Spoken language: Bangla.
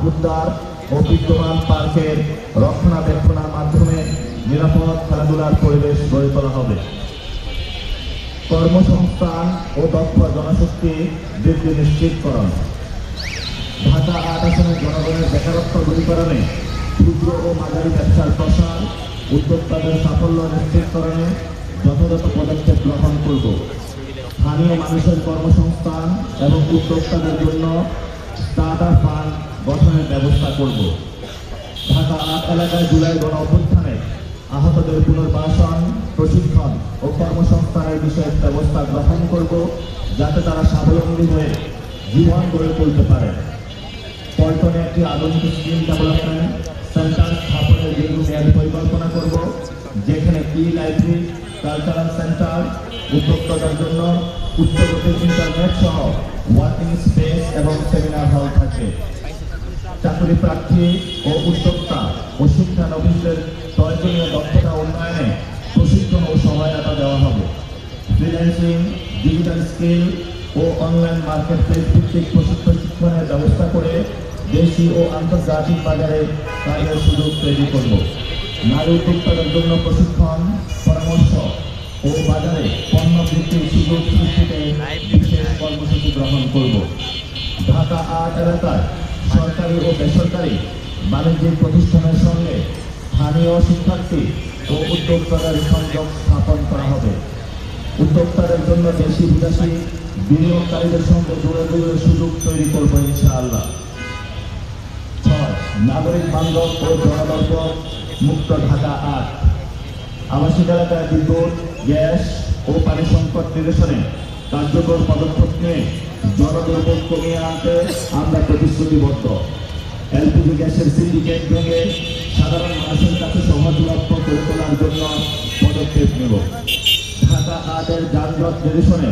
উদ্যান ও বিদ্যমান পার্কের রক্ষণাবেক্ষণের মাধ্যমে নিরাপদ খেলাধুলার পরিবেশ গড়ে তোলা হবে। কর্মসংস্থান ও দক্ষ জনশক্তি বৃদ্ধি নিশ্চিতকরণ। ঢাকা ৮ আসনের জনগণের বেকারত্ব দূরীকরণে ক্ষুদ্র ও মাঝারি ব্যবসার প্রসার, উদ্যোক্তাদের সাফল্য নিশ্চিতকরণে যথাযথ পদক্ষেপ গ্রহণ করব। স্থানীয় মানুষের কর্মসংস্থান এবং উদ্যোক্তাদের জন্য স্টার্টআপ ফান্ড গঠনের ব্যবস্থা করব। ঢাকা ৮ এলাকায় জুলাই গণ অভ্যুত্থানে আহতদের পুনর্বাসন, প্রশিক্ষণ ও কর্মসংস্থানের বিষয়ে ব্যবস্থা গ্রহণ করব, যাতে তারা স্বাবলম্বী হয়ে জীবন গড়ে তুলতে পারে। পল্টনে একটি আধুনিক স্কিল ডেভেলপমেন্ট সেন্টার স্থাপনের দীর্ঘমেয়াদী পরিকল্পনা করব, যেখানে লাইব্রেরি, কালচারাল সেন্টার, উদ্যোক্তাদের জন্য উচ্চগতির ইন্টারনেট সহ ওয়ার্কিং স্পেস এবং সেমিনার হল থাকবে। চাকরি প্রার্থী ও উদ্যোক্তা ও শিক্ষানবিশদের প্রয়োজনীয় দক্ষতা উন্নয়নে প্রশিক্ষণ ও সহায়তা দেওয়া হবে। ফ্রিল্যান্সিং, ডিজিটাল স্কিল ও অনলাইন মার্কেট প্লেস ভিত্তিক প্রশিক্ষণের ব্যবস্থা করে দেশি ও আন্তর্জাতিক বাজারে কাজের সুযোগ তৈরি করব। নারী উদ্যোক্তাদের জন্য প্রশিক্ষণ, পরামর্শ ও বাজারে পণ্য বৃদ্ধির সুযোগ সৃষ্টিতে বিশেষ কর্মসূচি গ্রহণ করব। ঢাকা ৮ এলাকায় সরকারি ও বেসরকারি বাণিজ্যিক প্রতিষ্ঠানের সঙ্গে স্থানীয় শিক্ষার্থী ও উদ্যোক্তাদের সংযোগ স্থাপন করা হবে। উদ্যোক্তাদের জন্য দেশি বিদেশি বিনিয়োগকারীদের সঙ্গে যোগাযোগের সুযোগ তৈরি করব ইনশাআল্লাহ। ৬. নাগরিক বান্ধব ও জনদর্শক মুক্ত ঢাকা ৮। আবাসিক এলাকায় বিদ্যুৎ, গ্যাস ও পানি সংকট নিরসনে কার্যকর পদক্ষেপ নিয়ে জনদুর্ভোগ কমিয়ে আনতে আমরা প্রতিশ্রুতিবদ্ধ। এলপিজি গ্যাসের সিন্ডিকেট ভেঙে সাধারণ মানুষের কাছে সহজলভ্য করে তোলার জন্য পদক্ষেপ নেব। ঢাকা ৮-এর যানজট নিরসনে